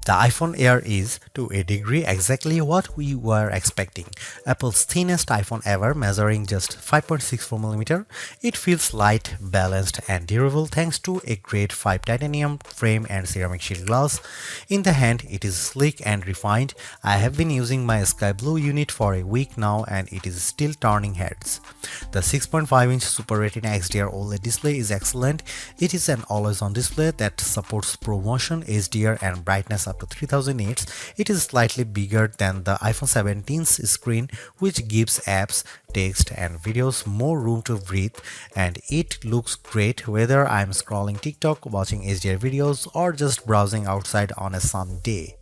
The iPhone Air is, to a degree, exactly what we were expecting. Apple's thinnest iPhone ever, measuring just 5.64mm. It feels light, balanced, and durable thanks to a grade 5 titanium frame and ceramic shield glass. In the hand, it is sleek and refined. I have been using my sky blue unit for a week now and it is still turning heads. The 6.5-inch Super Retina XDR OLED display is excellent. It is an always-on display that supports ProMotion, HDR, and brightness up to 3000 nits. It is slightly bigger than the iPhone 17's screen, which gives apps, text, and videos more room to breathe, and it looks great whether I'm scrolling TikTok, watching HDR videos, or just browsing outside on a sunny day.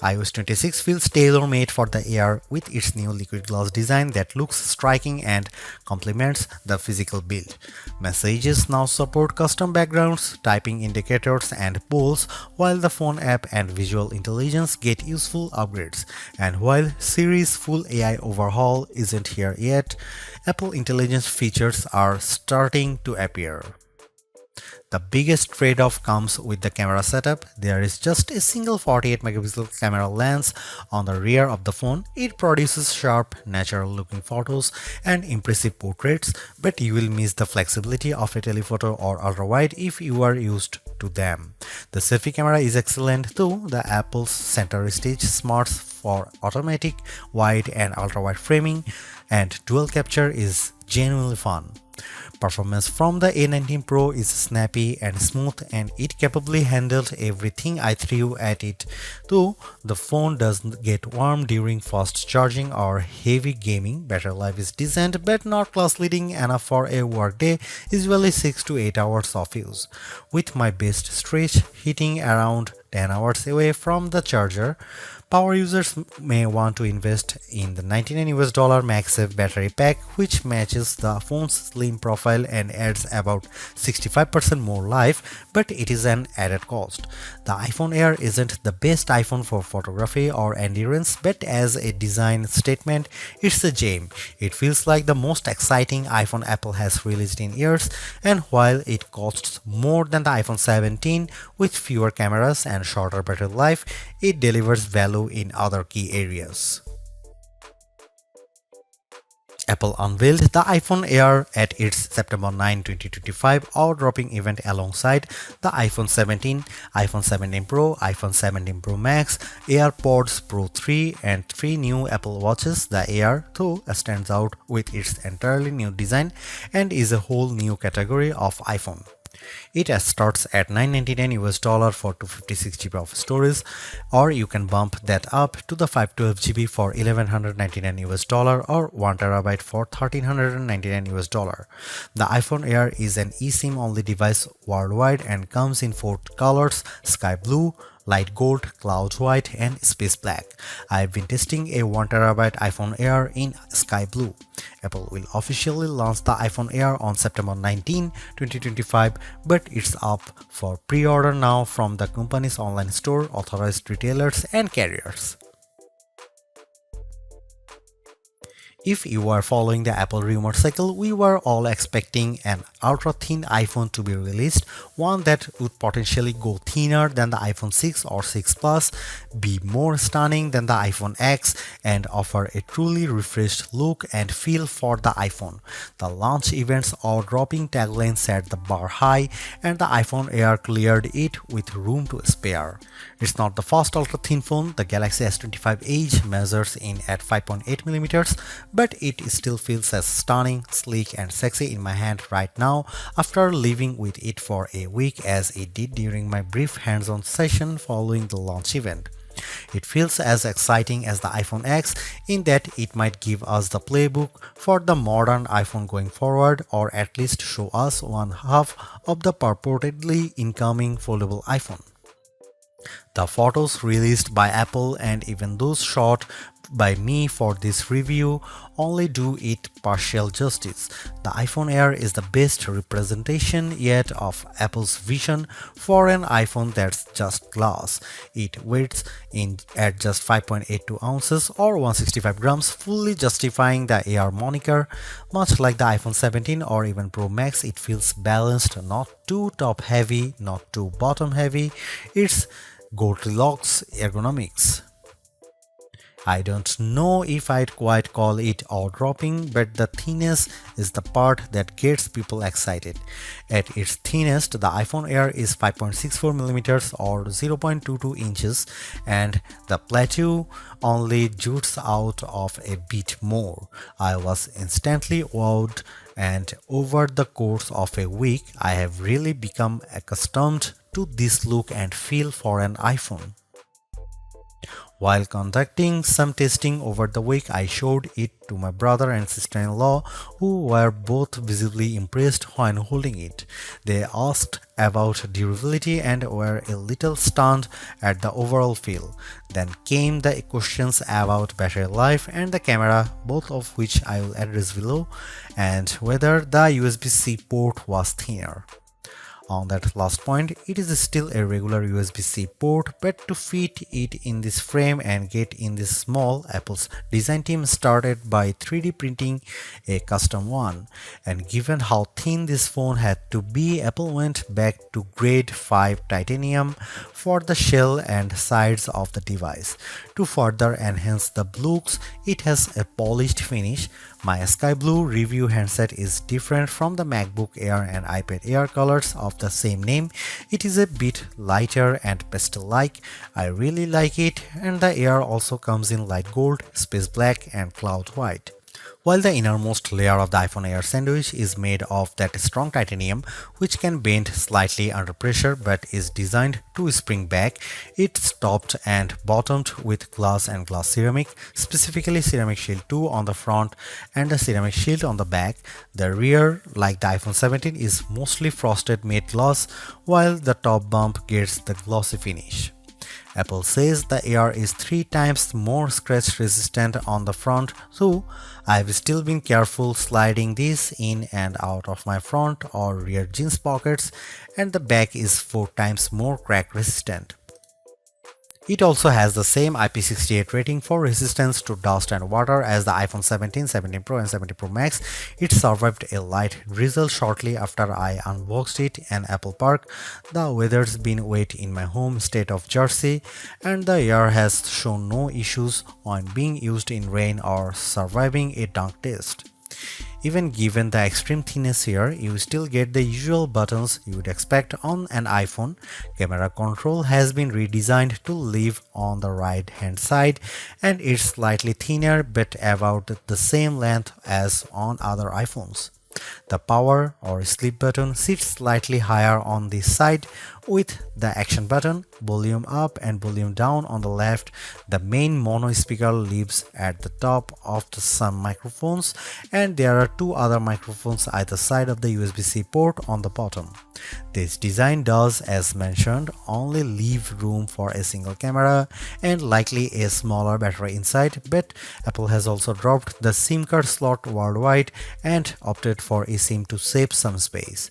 iOS 26 feels tailor-made for the Air with its new liquid glass design that looks striking and complements the physical build. Messages now support custom backgrounds, typing indicators, and polls, while the phone app and visual intelligence get useful upgrades. And while Siri's full AI overhaul isn't here yet, Apple Intelligence features are starting to appear. The biggest trade-off comes with the camera setup. There is just a single 48-megapixel camera lens on the rear of the phone. It produces sharp, natural-looking photos and impressive portraits, but you will miss the flexibility of a telephoto or ultra-wide if you are used to them. The selfie camera is excellent too. The Apple's center stage smarts for automatic, wide, and ultra-wide framing, and dual capture is genuinely fun. Performance from the A19 Pro is snappy and smooth, and it capably handled everything I threw at it, though the phone doesn't get warm during fast charging or heavy gaming. Battery life is decent but not class-leading enough for a workday, usually 6 to 8 hours of use, with my best stretch hitting around 10 hours away from the charger. Power users may want to invest in the $99 MagSafe Battery Pack, which matches the phone's slim profile and adds about 65% more life, but it is an added cost. The iPhone Air isn't the best iPhone for photography or endurance, but as a design statement, it's a gem. It feels like the most exciting iPhone Apple has released in years, and while it costs more than the iPhone 17 with fewer cameras and shorter battery life, it delivers value in other key areas. Apple unveiled the iPhone Air at its September 9, 2025 awe-dropping event alongside the iPhone 17, iPhone 17 Pro, iPhone 17 Pro Max, AirPods Pro 3, and 3 new Apple Watches. The Air, though, stands out with its entirely new design and is a whole new category of iPhone. It starts at $999 for 256 GB of storage, or you can bump that up to the 512 GB for $1,199 or 1 TB for $1,399. The iPhone Air is an eSIM only device worldwide and comes in 4 colors: sky blue, light gold, cloud white, and space black. I've been testing a 1 TB iPhone Air in sky blue. Apple will officially launch the iPhone Air on September 19, 2025, but it's up for pre-order now from the company's online store, authorized retailers, and carriers. If you are following the Apple rumor cycle, we were all expecting an ultra-thin iPhone to be released, one that would potentially go thinner than the iPhone 6 or 6 Plus, be more stunning than the iPhone X, and offer a truly refreshed look and feel for the iPhone. The launch event's awe-dropping tagline set the bar high, and the iPhone Air cleared it with room to spare. It's not the first ultra-thin phone. The Galaxy S25 Edge measures in at 5.8mm, but it still feels as stunning, sleek, and sexy in my hand right now after living with it for a week as it did during my brief hands-on session following the launch event. It feels as exciting as the iPhone X in that it might give us the playbook for the modern iPhone going forward, or at least show us one half of the purportedly incoming foldable iPhone. The photos released by Apple and even those shot by me for this review only do it partial justice. The iPhone Air is the best representation yet of Apple's vision for an iPhone that's just glass. It weighs in at just 5.82 ounces or 165 grams, fully justifying the Air moniker. Much like the iPhone 17 or even Pro Max, it feels balanced, not too top heavy, not too bottom heavy. It's Goldilocks ergonomics. I don't know if I'd quite call it awe-dropping, but the thinness is the part that gets people excited. At its thinnest, the iPhone Air is 5.64mm or 0.22 inches, and the plateau only jutes out of a bit more. I was instantly wowed, and over the course of a week, I have really become accustomed to this look and feel for an iPhone. While conducting some testing over the week, I showed it to my brother and sister-in-law, who were both visibly impressed when holding it. They asked about durability and were a little stunned at the overall feel. Then came the questions about battery life and the camera, both of which I will address below, and whether the USB-C port was thinner. On that last point, it is still a regular USB-C port, but to fit it in this frame and get in this small, Apple's design team started by 3D printing a custom one. And given how thin this phone had to be, Apple went back to grade 5 titanium for the shell and sides of the device. To further enhance the looks, it has a polished finish. My sky blue review handset is different from the MacBook Air and iPad Air colors of the same name. It is a bit lighter and pastel-like. I really like it, and the Air also comes in light gold, space black and cloud white. While the innermost layer of the iPhone Air sandwich is made of that strong titanium, which can bend slightly under pressure but is designed to spring back, it's topped and bottomed with glass and glass ceramic, specifically ceramic shield 2 on the front and a ceramic shield on the back. The rear, like the iPhone 17, is mostly frosted matte glass, while the top bump gets the glossy finish. Apple says the Air is 3 times more scratch resistant on the front, so I've still been careful sliding this in and out of my front or rear jeans pockets, and the back is 4 times more crack resistant. It also has the same IP68 rating for resistance to dust and water as the iPhone 17, 17 Pro and 17 Pro Max. It survived a light drizzle shortly after I unboxed it in Apple Park. The weather's been wet in my home state of Jersey, and the Air has shown no issues when being used in rain or surviving a dunk test. Even given the extreme thinness here, you still get the usual buttons you would expect on an iPhone. Camera control has been redesigned to live on the right hand side, and it's slightly thinner but about the same length as on other iPhones. The power or sleep button sits slightly higher on this side, with the action button, volume up and volume down on the left. The main mono speaker lives at the top of some microphones, and there are 2 other microphones either side of the USB-C port on the bottom. This design does, as mentioned, only leave room for a single camera and likely a smaller battery inside, but Apple has also dropped the SIM card slot worldwide and opted for eSIM to save some space.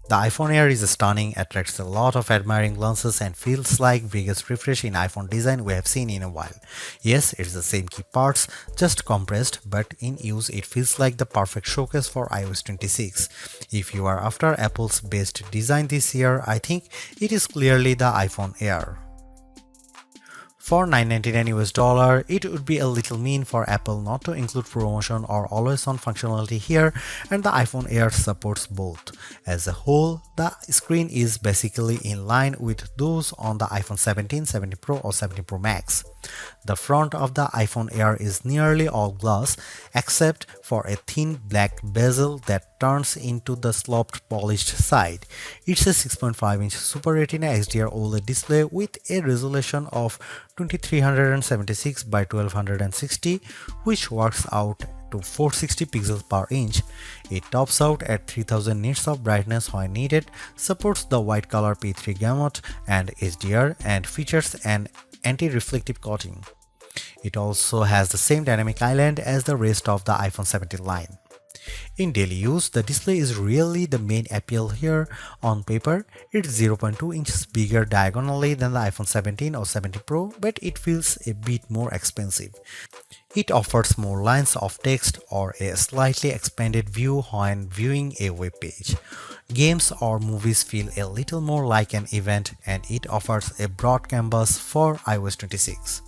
The iPhone Air is stunning, attracts a lot of admiring glances, and feels like biggest refresh in iPhone design we have seen in a while. Yes, it's the same key parts, just compressed, but in use it feels like the perfect showcase for iOS 26. If you are after Apple's best design this year, I think it is clearly the iPhone Air. For $999 US, it would be a little mean for Apple not to include promotion or always-on functionality here, and the iPhone Air supports both. As a whole, the screen is basically in line with those on the iPhone 17, 17 Pro or 17 Pro Max. The front of the iPhone Air is nearly all glass, except for a thin black bezel that turns into the sloped polished side. It's a 6.5-inch Super Retina XDR OLED display with a resolution of 2376 by 1260, which works out to 460 pixels per inch. It tops out at 3000 nits of brightness when needed, supports the white color P3 gamut and HDR, and features an anti-reflective coating. It also has the same dynamic island as the rest of the iPhone 17 line. In daily use, the display is really the main appeal here. On paper, it's 0.2 inches bigger diagonally than the iPhone 17 or 17 Pro, but it feels a bit more expensive. It offers more lines of text or a slightly expanded view when viewing a web page. Games or movies feel a little more like an event, and it offers a broad canvas for iOS 26.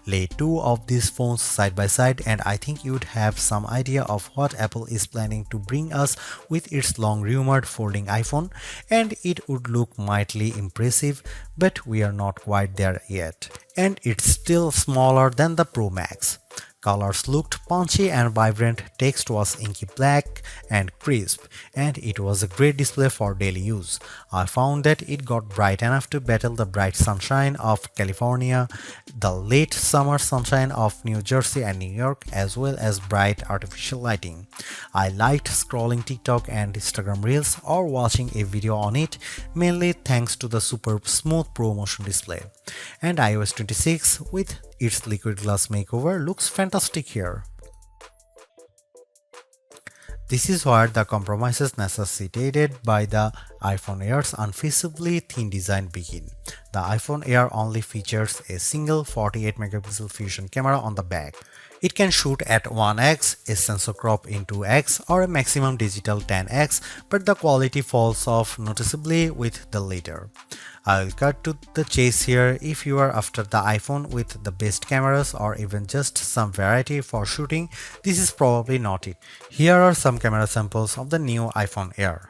Lay two of these phones side by side and I think you'd have some idea of what Apple is planning to bring us with its long rumored folding iPhone, and it would look mightily impressive, but we are not quite there yet. And it's still smaller than the Pro Max. Colors looked punchy and vibrant, text was inky black and crisp, and it was a great display for daily use. I found that it got bright enough to battle the bright sunshine of California, the late summer sunshine of New Jersey and New York, as well as bright artificial lighting. I liked scrolling TikTok and Instagram Reels or watching a video on it, mainly thanks to the super smooth Pro Motion display. And iOS 26 with its liquid glass makeover looks fantastic here. This is where the compromises necessitated by the iPhone Air's unfeasibly thin design begin. The iPhone Air only features a single 48 megapixel fusion camera on the back. It can shoot at 1x, a sensor crop in 2x, or a maximum digital 10x, but the quality falls off noticeably with the latter. I'll cut to the chase here. If you are after the iPhone with the best cameras or even just some variety for shooting, this is probably not it. Here are some camera samples of the new iPhone Air.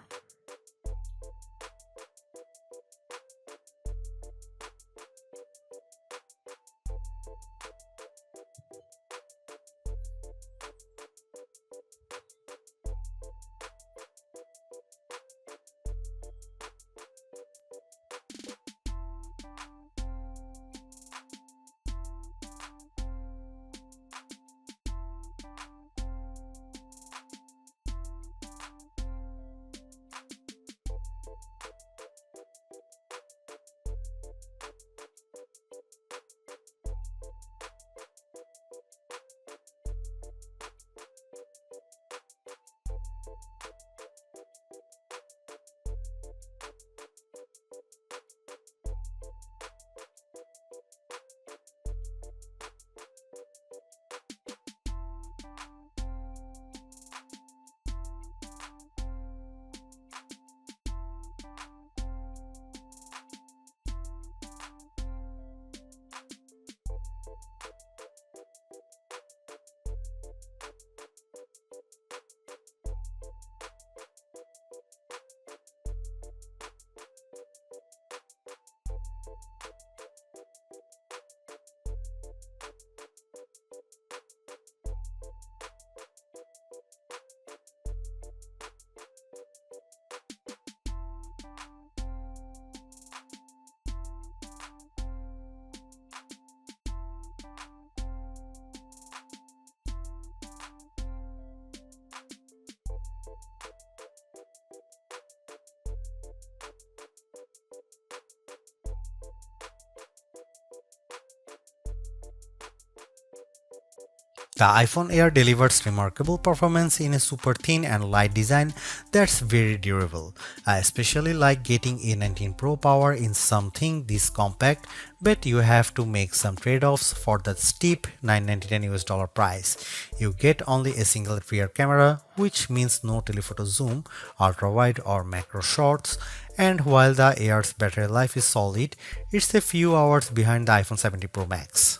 The iPhone Air delivers remarkable performance in a super thin and light design that's very durable. I especially like getting A19 Pro power in something this compact, but you have to make some trade-offs for the steep $999 price. You get only a single rear camera, which means no telephoto zoom, ultra-wide or macro shots, and while the Air's battery life is solid, it's a few hours behind the iPhone 17 Pro Max.